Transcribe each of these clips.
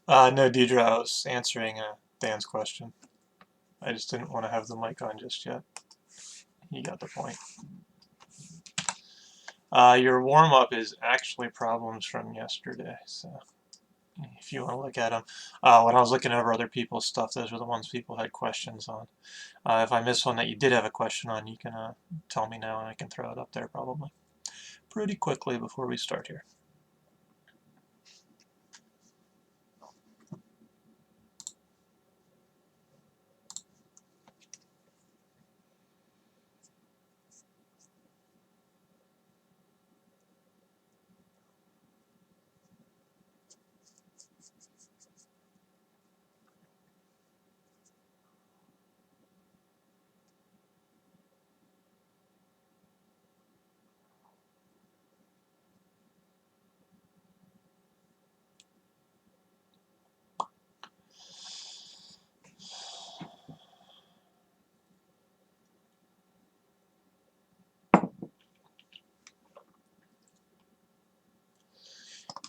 No, Deidre, I was answering Dan's question. I just didn't want to have the mic on just yet. You got the point. Your warm-up is actually problems from yesterday, so if you want to look at them. When I was looking over other people's stuff, those were the ones people had questions on. If I miss one that you did have a question on, you can tell me now and I can throw it up there probably pretty quickly before we start here.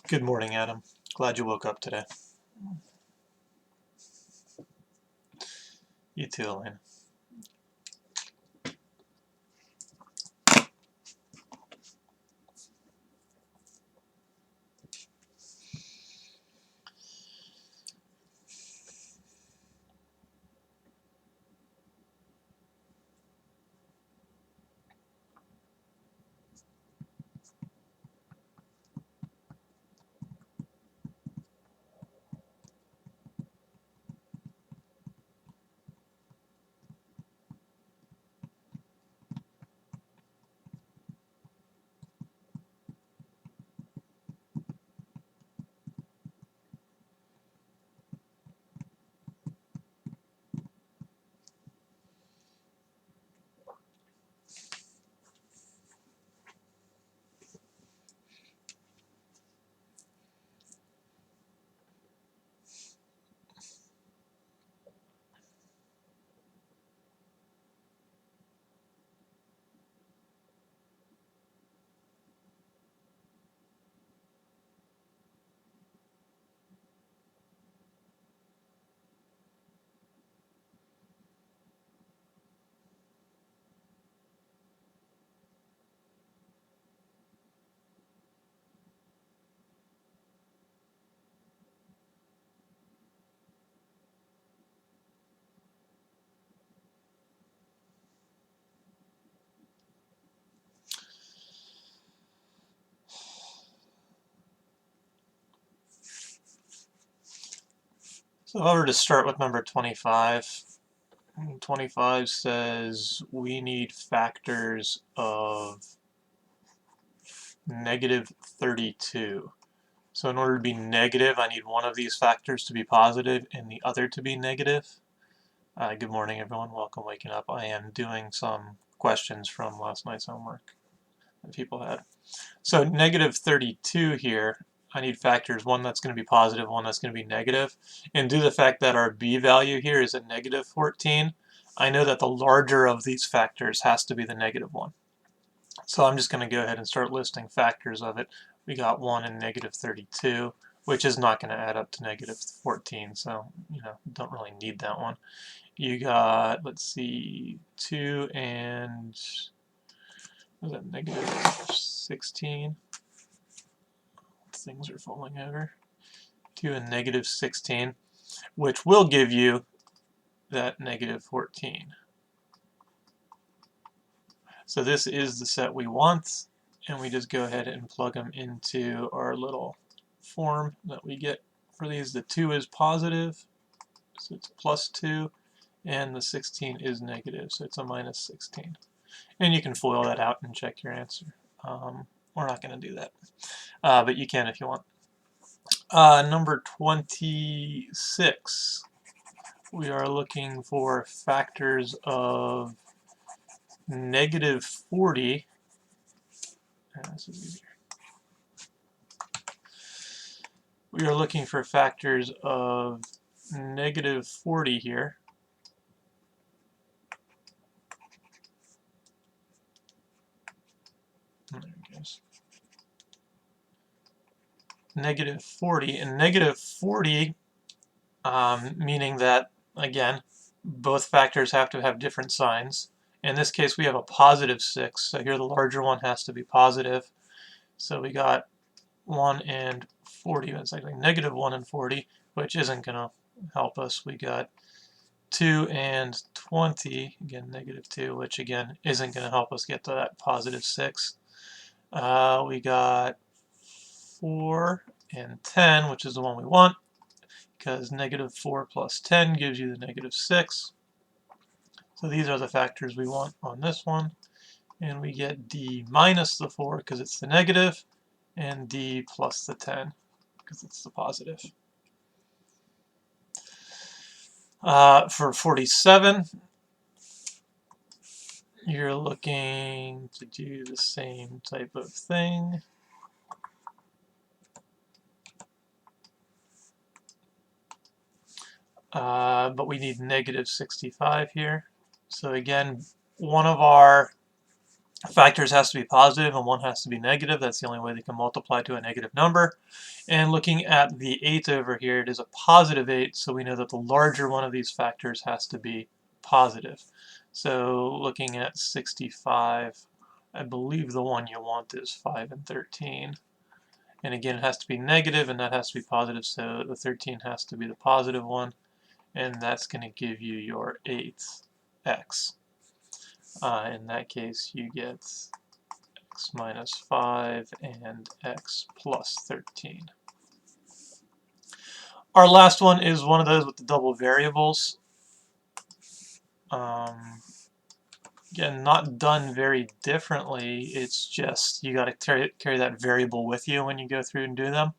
Good morning, Adam. Glad you woke up today. You too, Elena. So if I were to start with number 25, 25 says we need factors of negative 32. So in order to be negative, I need one of these factors to be positive and the other to be negative. Good morning, everyone. Welcome waking up. I am doing some questions from last night's homework that people had. So negative 32 here, I need factors, one that's going to be positive, one that's going to be negative. And due to the fact that our b value here is at negative 14, I know that the larger of these factors has to be the negative one. So I'm just going to go ahead and start listing factors of it. We got 1 and negative 32, which is not going to add up to negative 14, so don't really need that one. You got, let's see, 2 and was that negative 16? Things are falling over. 2 and negative 16, which will give you that negative 14. So this is the set we want, and we just go ahead and plug them into our little form that we get for these. The 2 is positive, so it's plus 2, and the 16 is negative, so it's a minus 16. And you can FOIL that out and check your answer. We're not going to do that, but you can if you want. Number 26, we are looking for factors of negative 40. This is easier. We are looking for factors of negative 40 here. There it goes. Negative 40, and negative 40 meaning that, again, both factors have to have different signs. In this case, we have a positive 6, so here the larger one has to be positive. So we got 1 and 40, it's actually negative 1 and 40, which isn't going to help us. We got 2 and 20, again negative 2, which again isn't going to help us get to that positive 6. We got 4 and 10, which is the one we want, because negative 4 plus 10 gives you the negative 6. So these are the factors we want on this one. And we get d minus the 4 because it's the negative, and d plus the 10 because it's the positive. For 47, you're looking to do the same type of thing. But we need negative 65 here. So again, one of our factors has to be positive and one has to be negative. That's the only way they can multiply to a negative number. And looking at the 8 over here, it is a positive 8, so we know that the larger one of these factors has to be positive. So looking at 65, I believe the one you want is 5 and 13. And again, it has to be negative and that has to be positive, so the 13 has to be the positive one, and that's going to give you your 8x. In that case, you get x minus 5 and x plus 13. Our last one is one of those with the double variables. Again, not done very differently. It's just you got to carry that variable with you when you go through and do them.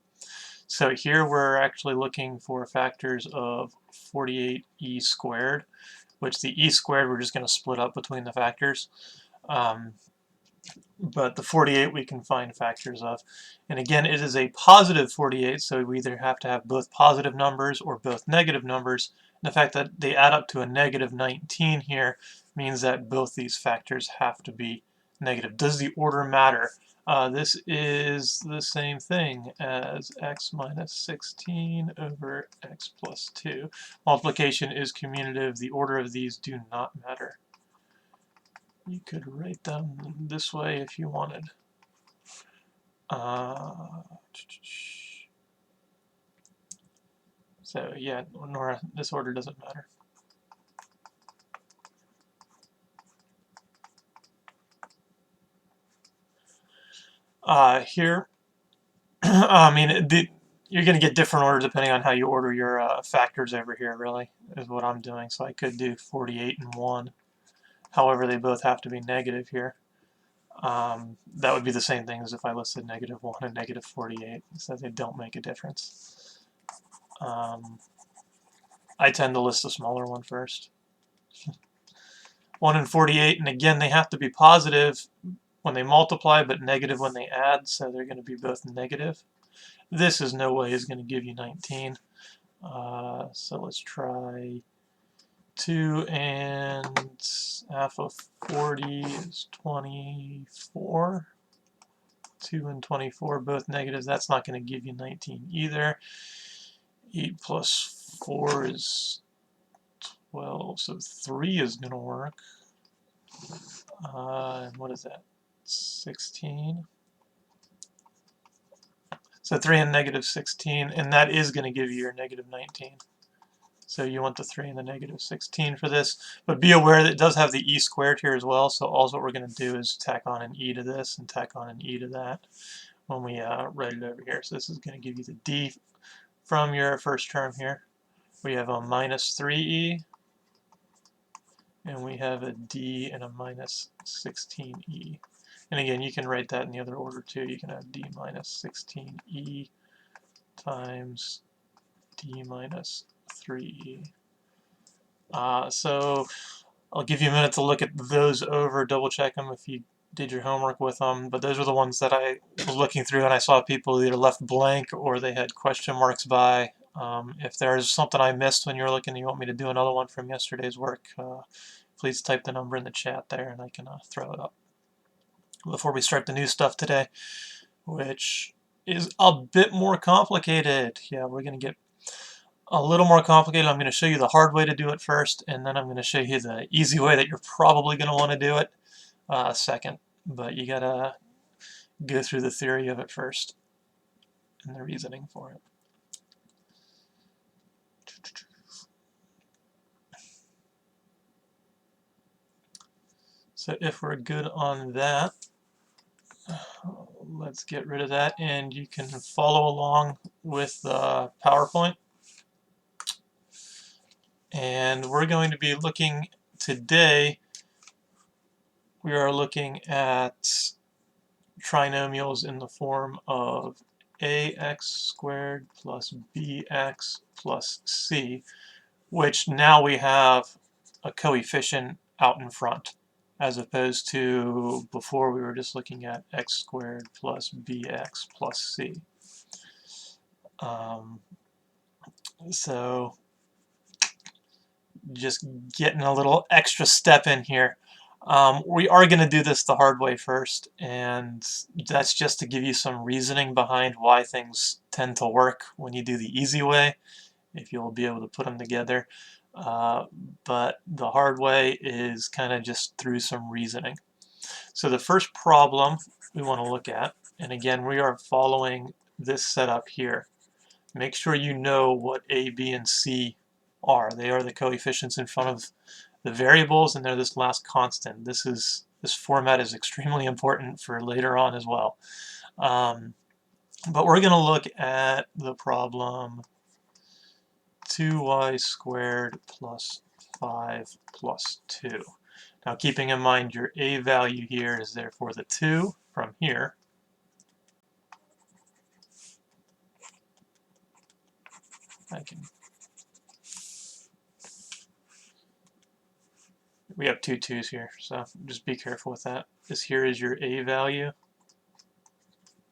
So here we're actually looking for factors of 48e squared, which the e squared we're just going to split up between the factors. But the 48 we can find factors of. And again, it is a positive 48, so we either have to have both positive numbers or both negative numbers. And the fact that they add up to a negative 19 here means that both these factors have to be negative. Does the order matter? This is the same thing as x minus 16 over x plus 2. Multiplication is commutative. The order of these do not matter. You could write them this way if you wanted. So yeah, Nora, this order doesn't matter. Here, I mean, you're going to get different orders depending on how you order your factors over here, really, is what I'm doing. So I could do 48 and 1. However, they both have to be negative here. That would be the same thing as if I listed negative 1 and negative 48, so they don't make a difference. I tend to list the smaller one first. 1 and 48, and again, they have to be positive when they multiply, but negative when they add, so they're going to be both negative. This is no way is going to give you 19. So let's try 2 and half of 40 is 24. 2 and 24, both negatives. That's not going to give you 19 either. 8 plus 4 is 12, so 3 is going to work. And what is that? 16. So 3 and negative 16, and that is going to give you your negative 19. So you want the 3 and the negative 16 for this. But be aware that it does have the e squared here as well, so all what we're going to do is tack on an e to this and tack on an e to that when we write it over here. So this is going to give you the d from your first term here. We have a minus 3e, and we have a d and a minus 16e. And again, you can write that in the other order too. You can have d minus 16e times d minus 3e. So I'll give you a minute to look at those over, double check them if you did your homework with them. But those are the ones that I was looking through and I saw people either left blank or they had question marks by. If there's something I missed when you were looking and you want me to do another one from yesterday's work, please type the number in the chat there and I can throw it up. Before we start the new stuff today, which is a bit more complicated. Yeah, we're going to get a little more complicated. I'm going to show you the hard way to do it first, and then I'm going to show you the easy way that you're probably going to want to do it second. But you got to go through the theory of it first and the reasoning for it. So if we're good on that, let's get rid of that, and you can follow along with the PowerPoint. And we're going to be looking today, we are looking at trinomials in the form of ax squared plus bx plus c, which now we have a coefficient out in front, as opposed to before we were just looking at x squared plus bx plus c. So just getting a little extra step in here. We are going to do this the hard way first, and that's just to give you some reasoning behind why things tend to work when you do the easy way, if you'll be able to put them together. But the hard way is kind of just through some reasoning. So the first problem we want to look at, and again we are following this setup here. Make sure you know what A, B, and C are. They are the coefficients in front of the variables, and they're this last constant. This format is extremely important for later on as well. But we're going to look at the problem 2y squared plus 5 plus 2. Now keeping in mind your A value here is therefore the 2 from here. We have two 2's here, so just be careful with that. This here is your A value,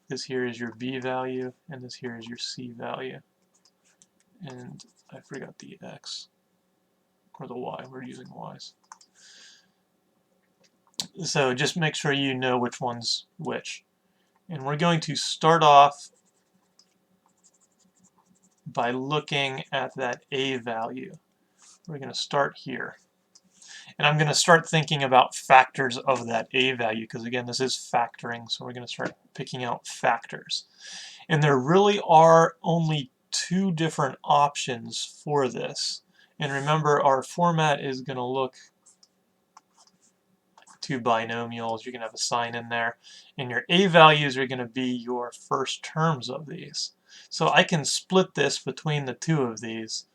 this here is your B value, and this here is your C value. And I forgot the X, or the Y, we're using Y's. So just make sure you know which one's which. And we're going to start off by looking at that A value. We're going to start here. And I'm going to start thinking about factors of that A value, because again, this is factoring, so we're going to start picking out factors. And there really are only two different options for this. And remember, our format is going to look two binomials. You're going to have a sign in there. And your A values are going to be your first terms of these. So I can split this between the two of these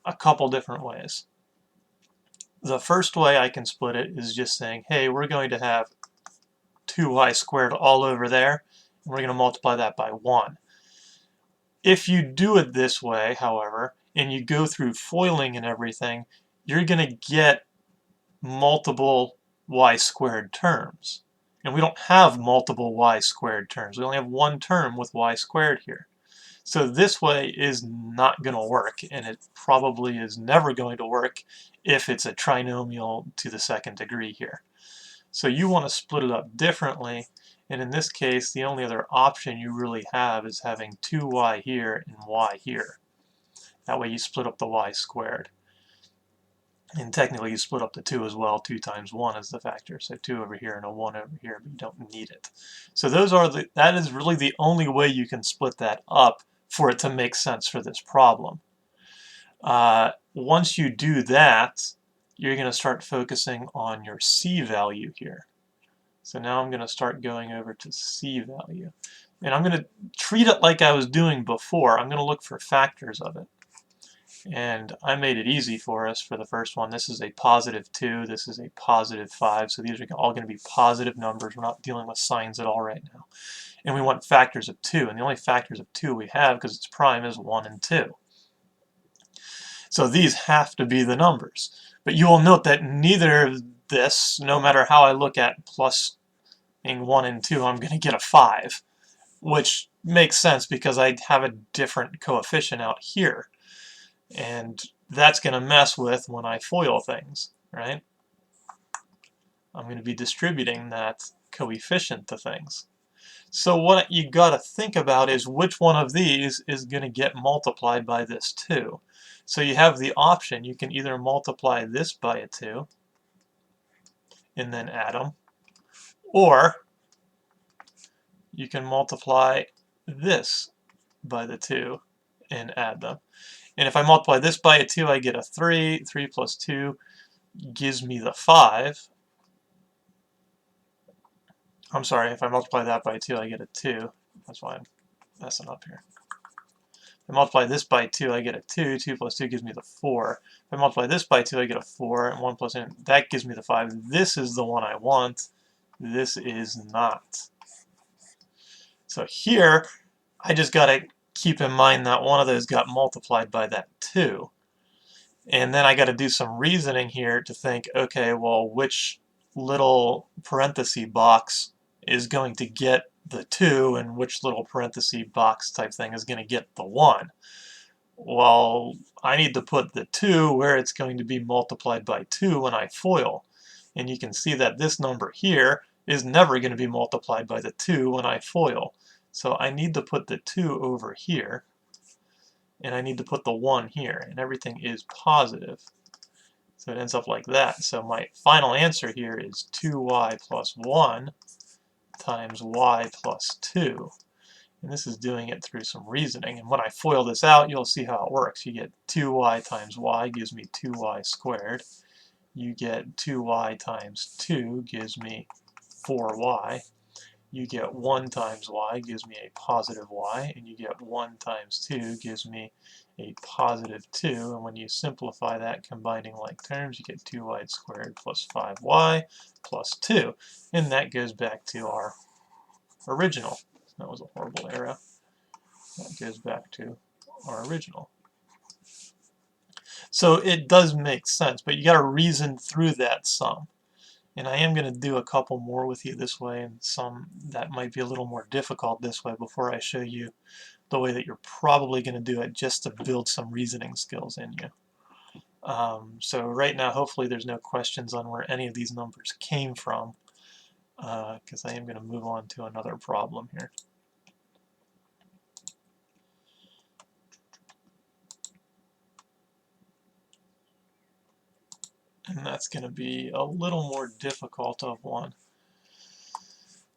a couple different ways. The first way I can split it is just saying, hey, we're going to have 2y squared all over there, and we're going to multiply that by 1. If you do it this way, however, and you go through foiling and everything, you're going to get multiple y squared terms. And we don't have multiple y squared terms. We only have one term with y squared here. So this way is not going to work, and it probably is never going to work if it's a trinomial to the second degree here. So you want to split it up differently, and in this case the only other option you really have is having 2y here and y here. That way you split up the y squared. And technically you split up the 2 as well. 2 times 1 is the factor. So 2 over here and a 1 over here, but you don't need it. So that is really the only way you can split that up for it to make sense for this problem. Once you do that, you're going to start focusing on your C value here. So now I'm going to start going over to C value. And I'm going to treat it like I was doing before. I'm going to look for factors of it. And I made it easy for us for the first one. This is a positive 2, this is a positive 5, so these are all going to be positive numbers. We're not dealing with signs at all right now. And we want factors of 2, and the only factors of 2 we have, because it's prime, is 1 and 2. So these have to be the numbers. But you will note that neither of this, no matter how I look at plus being 1 and 2, I'm going to get a 5, which makes sense because I have a different coefficient out here. And that's going to mess with when I FOIL things, right? I'm going to be distributing that coefficient to things. So what you got to think about is which one of these is going to get multiplied by this 2. So you have the option, you can either multiply this by a 2 and then add them, or you can multiply this by the 2 and add them. And if I multiply this by a 2, I get a 3. 3 plus 2 gives me the 5. I'm sorry, if I multiply that by 2, I get a 2. That's why I'm messing up here. If I multiply this by 2, I get a 2. 2 plus 2 gives me the 4. If I multiply this by 2, I get a 4. And 1 plus n, that gives me the 5. This is the one I want. This is not. So here, I just got to keep in mind that one of those got multiplied by that 2. And then I got to do some reasoning here to think, okay, well, which little parenthesis box is going to get the 2 and which little parenthesis box type thing is going to get the 1? Well, I need to put the 2 where it's going to be multiplied by 2 when I FOIL. And you can see that this number here is never going to be multiplied by the 2 when I FOIL. So I need to put the 2 over here, and I need to put the 1 here, and everything is positive. So it ends up like that. So my final answer here is 2y plus 1 times y plus 2. And this is doing it through some reasoning. And when I FOIL this out, you'll see how it works. You get 2y times y gives me 2y squared. You get 2y times 2 gives me 4y. You get 1 times y gives me a positive y. And you get 1 times 2 gives me a positive 2. And when you simplify that, combining like terms, you get 2y squared plus 5y plus 2. And that goes back to our original. That was a horrible arrow. That goes back to our original. So it does make sense, but you got to reason through that some. And I am going to do a couple more with you this way, and some that might be a little more difficult this way before I show you the way that you're probably going to do it, just to build some reasoning skills in you. So right now, hopefully there's no questions on where any of these numbers came from, because I am going to move on to another problem here. And that's going to be a little more difficult of one.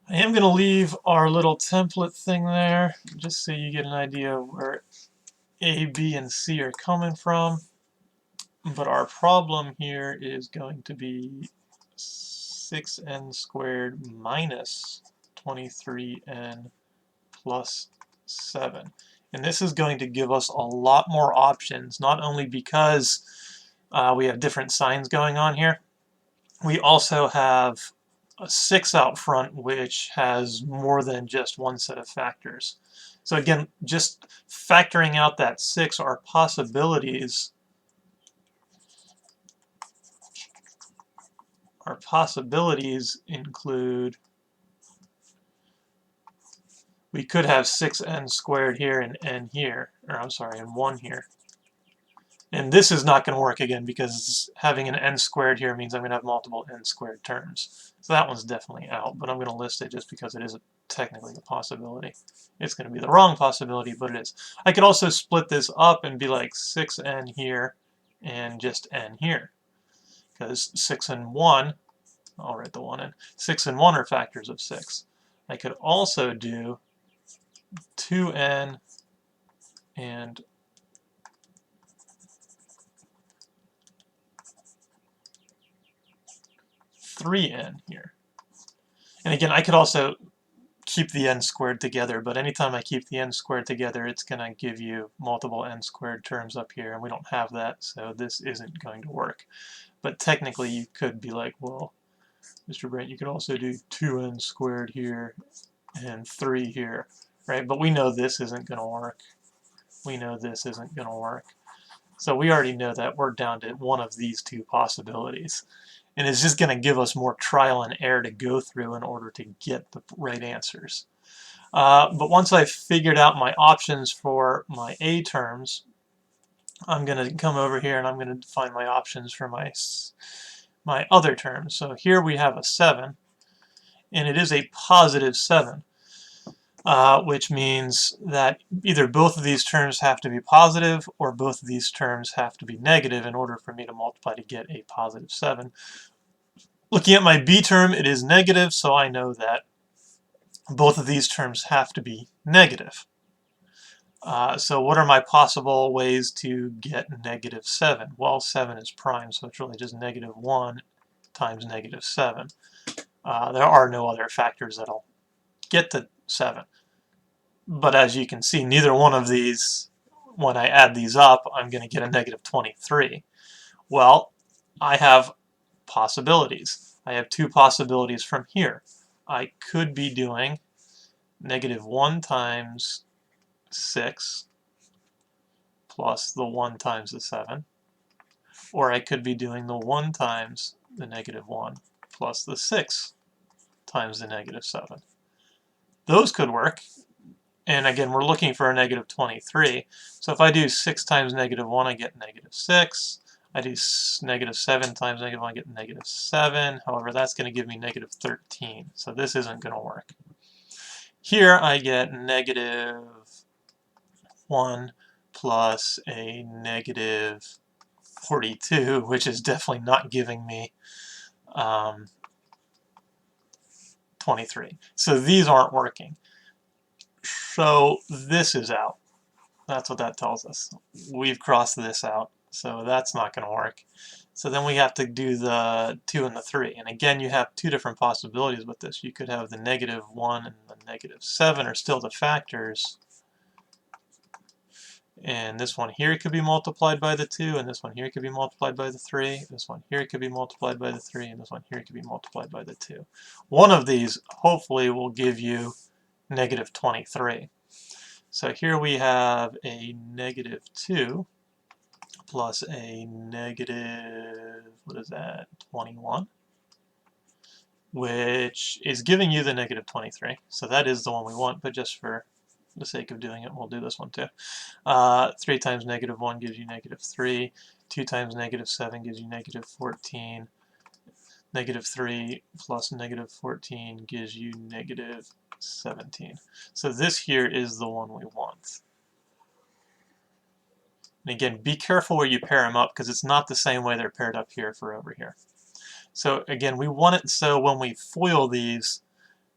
I am going to leave our little template thing there, just so you get an idea of where A, B, and C are coming from. But our problem here is going to be 6n squared minus 23n plus 7. And this is going to give us a lot more options, not only because we have different signs going on here. We also have a 6 out front, which has more than just one set of factors. So again, just factoring out that 6 are possibilities. Our possibilities include, we could have 6n squared here and n here, or I'm sorry, and 1 here. And this is not going to work again, because having an n squared here means I'm going to have multiple n squared terms. So that one's definitely out, but I'm going to list it just because it is technically a possibility. It's going to be the wrong possibility, but it is. I could also split this up and be like 6n here and just n here, because 6 and 1, I'll write the 1 in, 6 and 1 are factors of 6. I could also do 2n and 3n here. And again, I could also keep the n squared together, but anytime I keep the n squared together, it's going to give you multiple n squared terms up here, and we don't have that, so this isn't going to work. But technically, you could be like, well, Mr. Brent, you could also do 2n squared here and 3 here, right? But we know this isn't going to work. We know this isn't going to work. So we already know that we're down to one of these two possibilities. And it's just going to give us more trial and error to go through in order to get the right answers. But once I've figured out my options for my A terms, I'm going to come over here and I'm going to find my options for my other terms. So here we have a 7, and it is a positive 7. which means that either both of these terms have to be positive or both of these terms have to be negative in order for me to multiply to get a positive 7. Looking at my b term, it is negative, so I know that both of these terms have to be negative. So what are my possible ways to get negative 7? Well, 7 is prime, so it's really just negative 1 times negative 7. There are no other factors that'll get to 7. But as you can see, neither one of these, when I add these up, I'm going to get a negative 23. Well, I have possibilities. I have two possibilities from here. I could be doing negative 1 times 6 plus the 1 times the 7, or I could be doing the 1 times the negative 1 plus the 6 times the negative 7. Those could work, and again, we're looking for a negative 23, so if I do 6 times negative 1, I get negative 6. I do negative 7 times negative 1, I get negative 7. However, that's going to give me negative 13, so this isn't going to work. Here I get negative 1 plus a negative 42, which is definitely not giving me 23. So these aren't working. So this is out. That's what that tells us. We've crossed this out, so that's not going to work. So then we have to do the 2 and the 3. And again, you have two different possibilities with this. You could have the negative 1 and the negative 7 are still the factors. And this one here could be multiplied by the 2, and this one here could be multiplied by the 3. This one here could be multiplied by the 3, and this one here could be multiplied by the 2. One of these hopefully will give you negative 23. So here we have a negative 2 plus a negative, what is that, 21, which is giving you the negative 23. So that is the one we want, but just for the sake of doing it, we'll do this one too. 3 times negative 1 gives you negative 3. 2 times negative 7 gives you negative 14. Negative 3 plus negative 14 gives you negative 17. So this here is the one we want. And again, be careful where you pair them up because it's not the same way they're paired up here for over here. So again, we want it so when we FOIL these,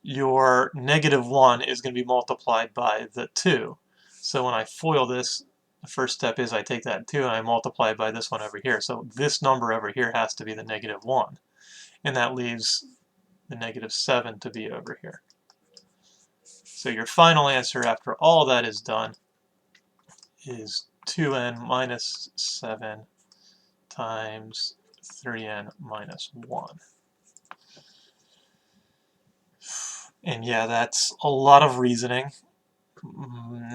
your negative 1 is going to be multiplied by the 2. So when I FOIL this, the first step is I take that 2 and I multiply by this one over here. So this number over here has to be the negative 1. And that leaves the negative 7 to be over here. So your final answer after all that is done is 2n minus 7 times 3n minus 1. And yeah, that's a lot of reasoning.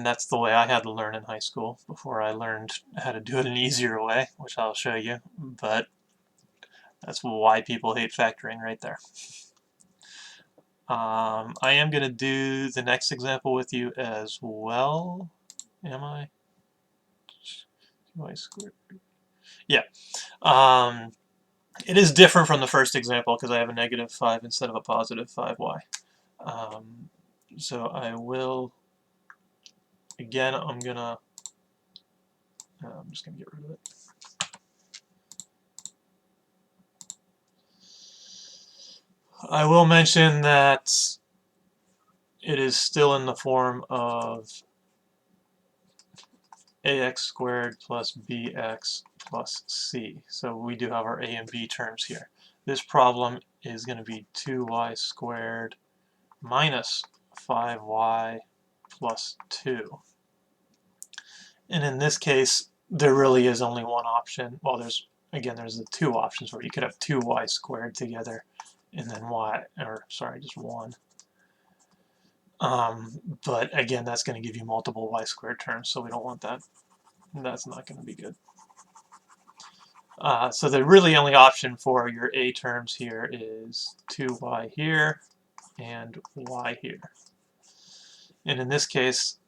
That's the way I had to learn in high school before I learned how to do it an easier way, which I'll show you. But that's why people hate factoring right there. I am going to do the next example with you as well. Am I? 2y squared. Yeah. It is different from the first example because I have a negative 5 instead of a positive 5y. So I will, again, I'm just going to get rid of it. I will mention that it is still in the form of ax squared plus bx plus c. So we do have our a and b terms here. This problem is going to be 2y squared minus 5y plus 2. And in this case, there really is only one option. Well, there's the two options where you could have 2y squared together and then just 1. But again, that's going to give you multiple y squared terms, so we don't want that. That's not going to be good. So the really only option for your a terms here is 2y here and y here. And in this case,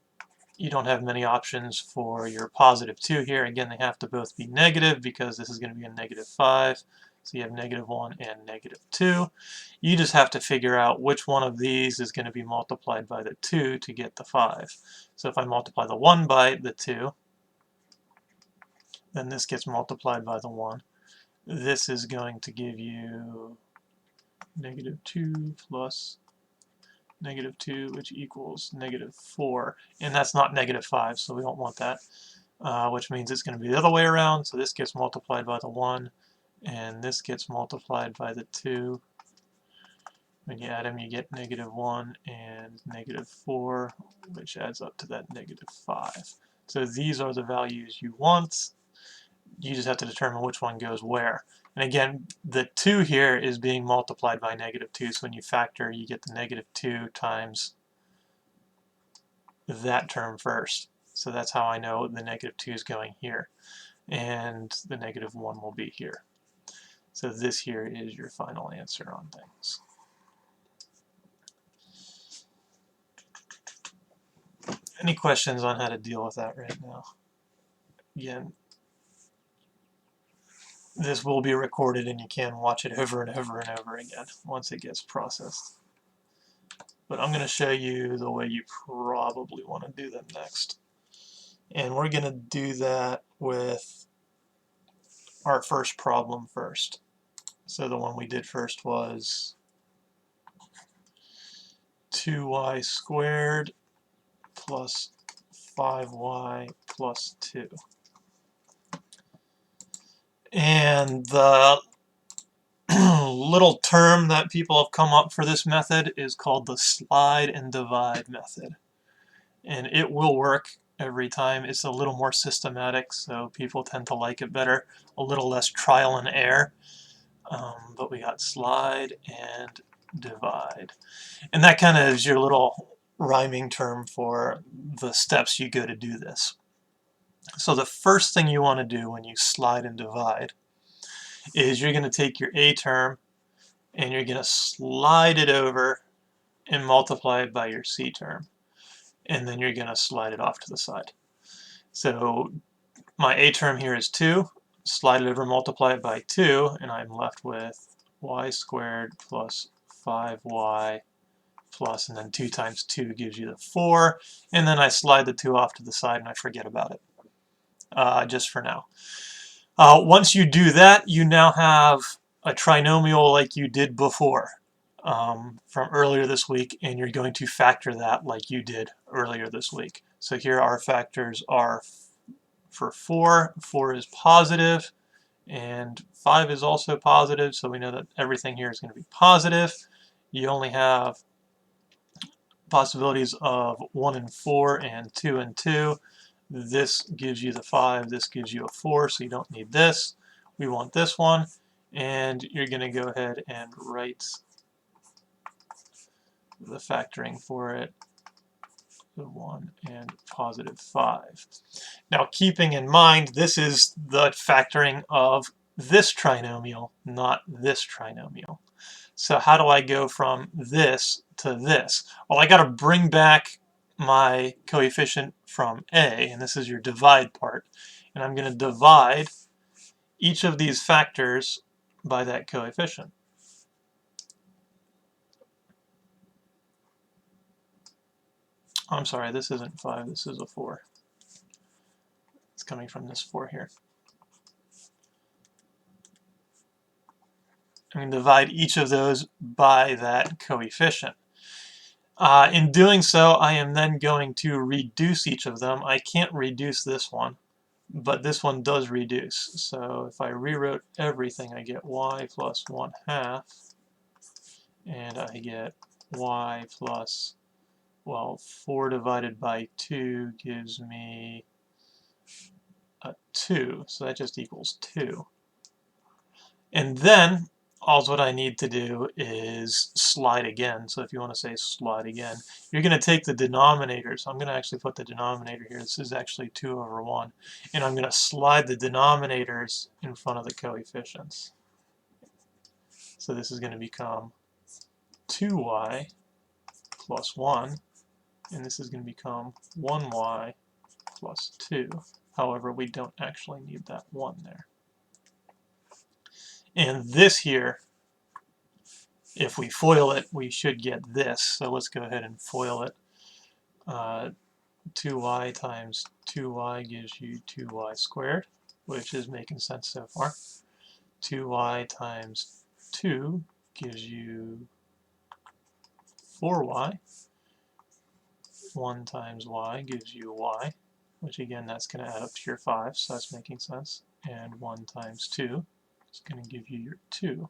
you don't have many options for your positive 2 here. Again, they have to both be negative because this is going to be a negative 5. So you have -1 and -2. You just have to figure out which one of these is going to be multiplied by the 2 to get the 5. So if I multiply the 1 by the 2, then this gets multiplied by the 1. This is going to give you -2 plus -2, which equals -4. And that's not -5, so we don't want that. Which means it's going to be the other way around. So this gets multiplied by the 1, and this gets multiplied by the 2. When you add them, you get -1 and -4, which adds up to that -5. So these are the values you want. You just have to determine which one goes where. And again, the 2 here is being multiplied by -2, so when you factor, you get the -2 times that term first. So that's how I know the -2 is going here, and the -1 will be here. So this here is your final answer on things. Any questions on how to deal with that right now? Again, this will be recorded and you can watch it over and over and over again once it gets processed. But I'm going to show you the way you probably want to do them next. And we're going to do that with our first problem first. So the one we did first was 2y squared plus 5y plus 2. And the little term that people have come up for this method is called the slide and divide method. And it will work every time. It's a little more systematic, so people tend to like it better. A little less trial and error. But we got slide and divide. And that kind of is your little rhyming term for the steps you go to do this. So the first thing you want to do when you slide and divide is you're going to take your A term and you're going to slide it over and multiply it by your C term. And then you're going to slide it off to the side. So my A term here is 2. Slide it over, multiply it by 2, and I'm left with y squared plus 5y plus, and then 2 times 2 gives you the 4. And then I slide the 2 off to the side and I forget about it, just for now. Once you do that, you now have a trinomial like you did before from earlier this week, and you're going to factor that like you did earlier this week. So here our factors are for 4. 4 is positive, and 5 is also positive, so we know that everything here is going to be positive. You only have possibilities of 1 and 4 and 2 and 2. This gives you the 5, this gives you a 4, so you don't need this. We want this one, and you're going to go ahead and write the factoring for it, the 1 and positive 5. Now, keeping in mind, this is the factoring of this trinomial, not this trinomial. So how do I go from this to this? Well, I got to bring back my coefficient from A, and this is your divide part, and I'm going to divide each of these factors by that coefficient. I'm sorry, this isn't 5, this is a 4. It's coming from this 4 here. I'm going to divide each of those by that coefficient. In doing so, I am then going to reduce each of them. I can't reduce this one, but this one does reduce. So if I rewrote everything, I get y plus 1/2, and I get y plus, well, 4 divided by 2 gives me a 2, so that just equals 2. And then all what I need to do is slide again. So if you want to say slide again, you're going to take the denominator. So I'm going to actually put the denominator here. This is actually 2 over 1. And I'm going to slide the denominators in front of the coefficients. So this is going to become 2y plus 1. And this is going to become 1y plus 2. However, we don't actually need that 1 there. And this here, if we FOIL it, we should get this. So let's go ahead and FOIL it. 2y times 2y gives you 2y squared, which is making sense so far. 2y times 2 gives you 4y. 1 times y gives you y, which again, that's going to add up to your 5, so that's making sense. And 1 times 2 is going to give you your 2.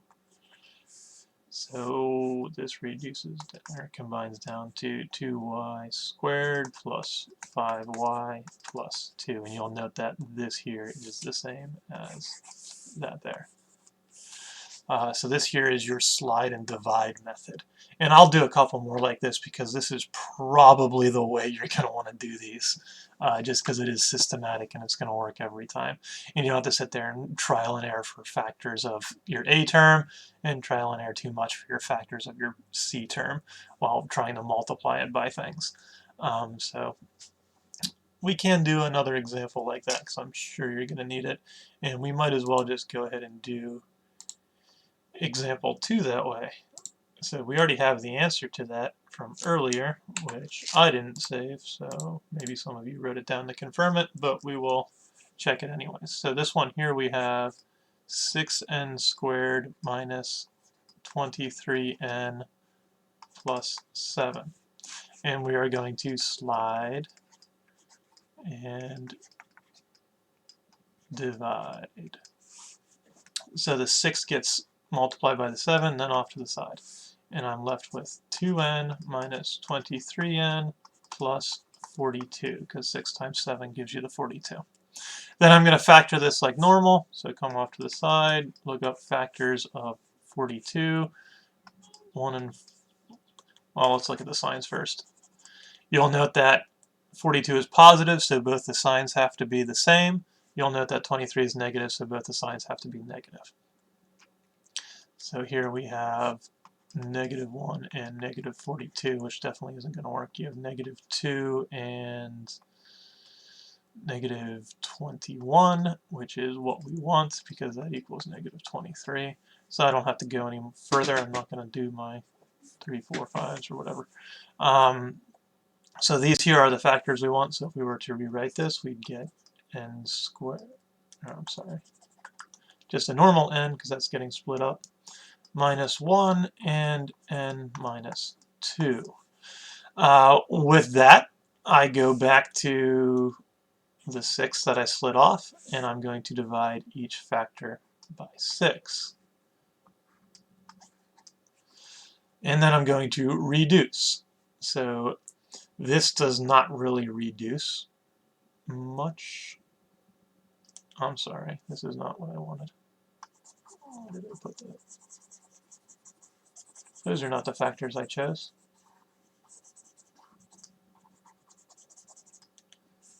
So this reduces, or combines down to 2y squared plus 5y plus 2. And you'll note that this here is the same as that there. So this here is your slide and divide method. And I'll do a couple more like this because this is probably the way you're going to want to do these, just because it is systematic and it's going to work every time. And you don't have to sit there and trial and error for factors of your A term and trial and error too much for your factors of your C term while trying to multiply it by things. So we can do another example like that because I'm sure you're going to need it. And we might as well just go ahead and do example 2 that way. So we already have the answer to that from earlier, which I didn't save, so maybe some of you wrote it down to confirm it, but we will check it anyways. So this one here we have 6n squared minus 23n plus 7. And we are going to slide and divide. So the 6 gets multiplied by the 7, then off to the side. And I'm left with 2n minus 23n plus 42, because 6 times 7 gives you the 42. Then I'm going to factor this like normal, so come off to the side, look up factors of 42. Well, let's look at the signs first. You'll note that 42 is positive, so both the signs have to be the same. You'll note that 23 is negative, so both the signs have to be negative. So here we have -1 and -42, which definitely isn't going to work. You have -2 and -21, which is what we want because that equals -23. So I don't have to go any further. I'm not going to do my 3, 4, 5s or whatever. So these here are the factors we want. So if we were to rewrite this, we'd get n squared. I'm sorry, just a normal n because that's getting split up. -1 and n minus 2. With that, I go back to the 6 that I slid off, and I'm going to divide each factor by 6. And then I'm going to reduce. So this does not really reduce much. I'm sorry, this is not what I wanted. Where did I put that? Those are not the factors I chose.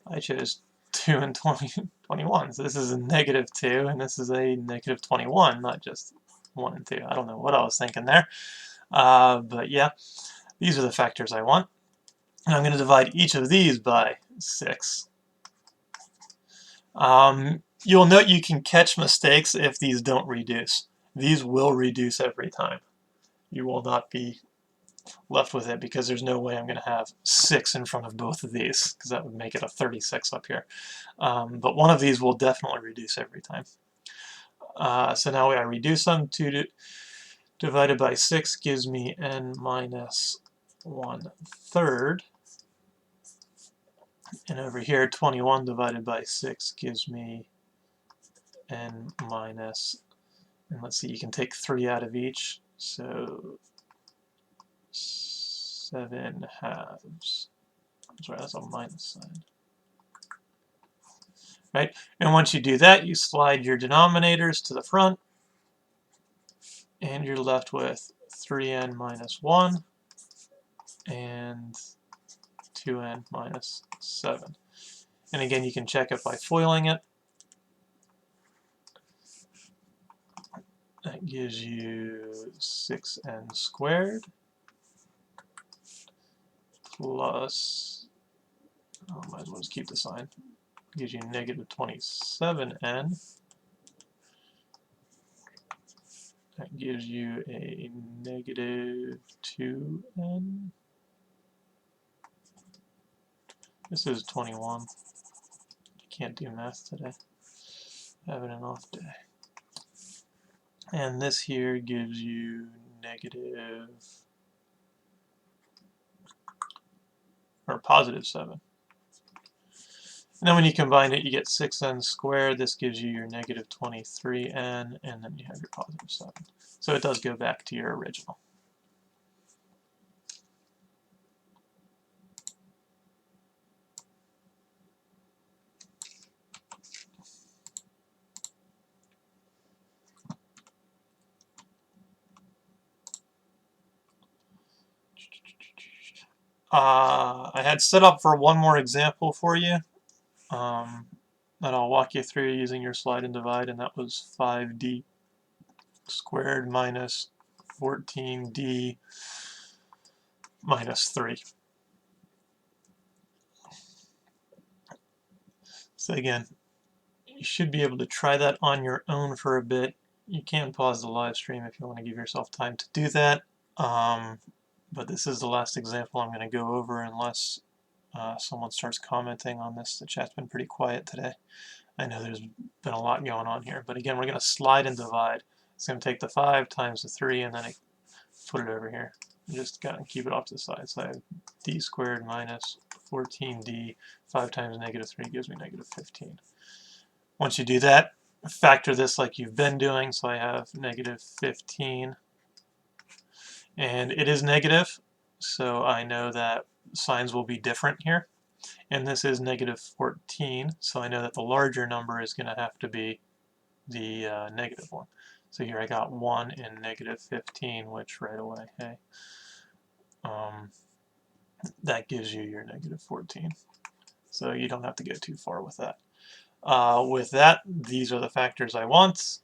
I chose 2 and 21. So this is a -2 and this is a -21, not just 1 and 2. I don't know what I was thinking there. But yeah, these are the factors I want. And I'm going to divide each of these by 6. You'll note you can catch mistakes if these don't reduce. These will reduce every time. You will not be left with it because there's no way I'm going to have 6 in front of both of these because that would make it a 36 up here. But one of these will definitely reduce every time. So now I reduce them. 2 divided by 6 gives me n minus 1/3. And over here, 21 divided by 6 gives me n minus, and let's see, you can take 3 out of each, so 7/2. I'm sorry, that's a minus sign. Right? And once you do that, you slide your denominators to the front, and you're left with 3n minus 1 and 2n minus 7. And again, you can check it by foiling it. That gives you 6n squared plus, might as well just keep the sign, gives you -27n That gives you a negative 2n. This is 21. Can't do math today. Having an off day. And this here gives you negative, or positive 7. And then when you combine it, you get 6n squared. This gives you your negative 23n, and then you have your positive 7. So it does go back to your original. I had set up for one more example for you that I'll walk you through using your slide and divide, and that was 5d squared minus 14d minus 3. So again, you should be able to try that on your own for a bit. You can pause the live stream if you want to give yourself time to do that. But this is the last example I'm going to go over unless someone starts commenting on this. The chat's been pretty quiet today. I know there's been a lot going on here. But again, we're going to slide and divide. It's going to take the 5 times the 3 and then put it over here. Just kind of keep it off to the side. So I have d squared minus 14d. 5 times negative 3 gives me negative 15. Once you do that, factor this like you've been doing. So I have negative 15. And it is negative, so I know that signs will be different here. And this is negative 14, so I know that the larger number is going to have to be the negative one. So here I got 1 in negative 15, which right away, hey, that gives you your negative 14. So you don't have to go too far with that. These are the factors I want.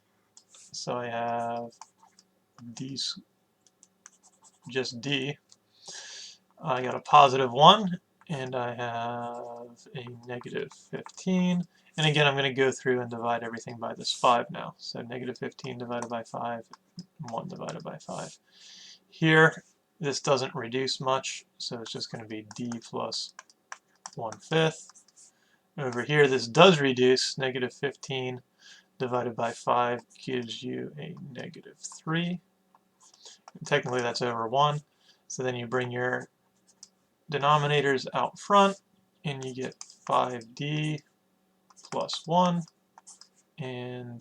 So I have these, just d. I got a positive 1, and I have a negative 15. And again, I'm going to go through and divide everything by this 5 now. So negative 15 divided by 5, 1 divided by 5. Here, this doesn't reduce much, so it's just going to be d plus 1/5. Over here, this does reduce. Negative 15 divided by 5 gives you a negative 3. And technically, that's over 1. So then you bring your denominators out front, and you get 5d plus 1, and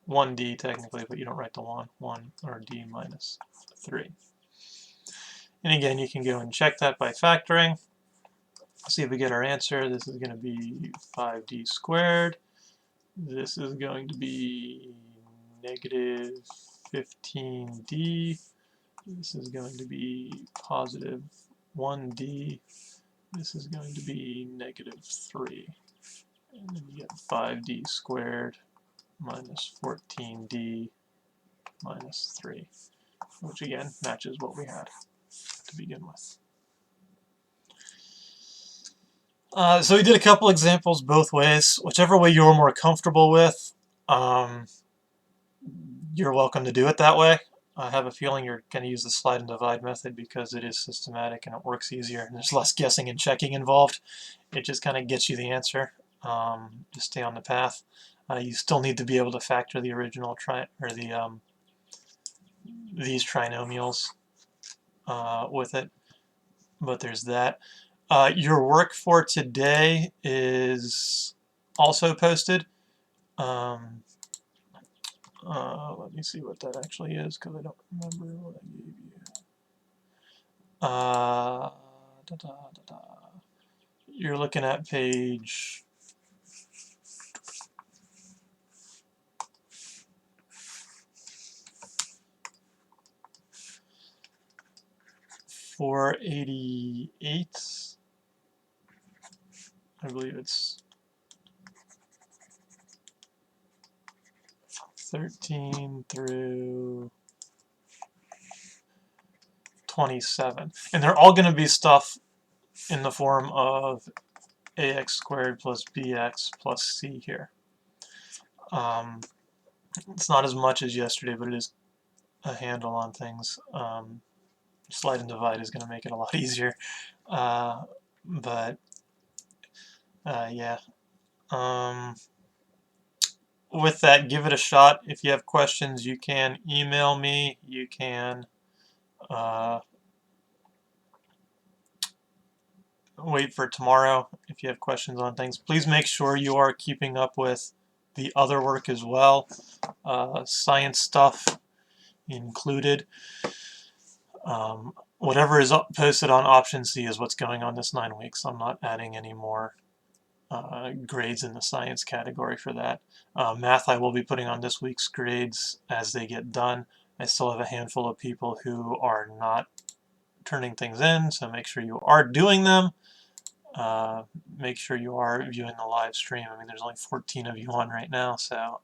1d technically, but you don't write the 1, or d minus 3. And again, you can go and check that by factoring. See if we get our answer. This is going to be 5d squared. This is going to be negative 15d. This is going to be positive 1d. This is going to be negative 3. And then you get 5d squared minus 14d minus 3, which again matches what we had to begin with. So we did a couple examples both ways. Whichever way you're more comfortable with, you're welcome to do it that way. I have a feeling you're going to use the slide and divide method because it is systematic and it works easier and there's less guessing and checking involved. It just kind of gets you the answer. Just stay on the path. You still need to be able to factor the original these trinomials with it, but there's that. Your work for today is also posted. Let me see what that actually is because I don't remember what I gave you. You're looking at page 488. I believe it's 13 through 27. And they're all going to be stuff in the form of ax squared plus bx plus c here. It's not as much as yesterday, but it is a handle on things. Slide and divide is going to make it a lot easier. But yeah. With that, give it a shot. If you have questions, you can email me. You can wait for tomorrow if you have questions on things. Please make sure you are keeping up with the other work as well. Science stuff included. Whatever is posted on option C is what's going on this 9 weeks. I'm not adding any more grades in the science category for that. Math I will be putting on this week's grades as they get done. I still have a handful of people who are not turning things in, so make sure you are doing them. Make sure you are viewing the live stream. I mean, there's only 14 of you on right now, so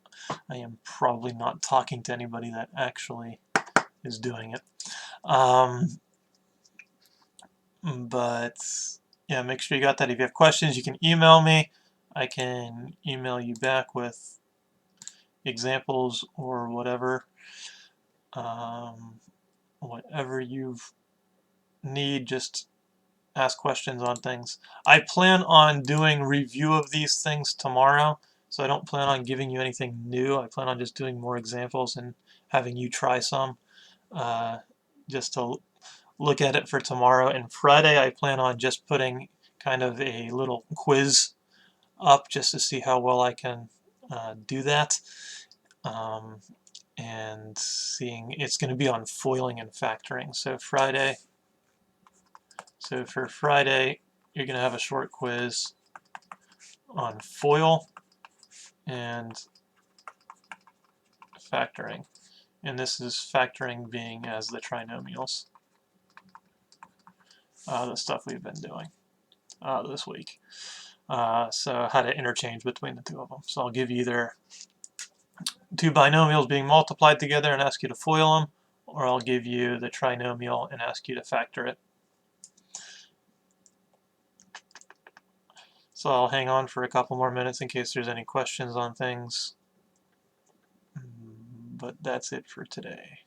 I am probably not talking to anybody that actually is doing it. But yeah, make sure you got that. If you have questions, you can email me. I can email you back with examples or whatever. Whatever you need, just ask questions on things. I plan on doing review of these things tomorrow, so I don't plan on giving you anything new. I plan on just doing more examples and having you try some just to look at it for tomorrow. And Friday I plan on just putting kind of a little quiz up just to see how well I can do that. And seeing, it's going to be on foiling and factoring. So for Friday, you're going to have a short quiz on FOIL and factoring. And this is factoring being as the trinomials, the stuff we've been doing this week. So how to interchange between the two of them. So I'll give you either two binomials being multiplied together and ask you to FOIL them, or I'll give you the trinomial and ask you to factor it. So I'll hang on for a couple more minutes in case there's any questions on things. But that's it for today.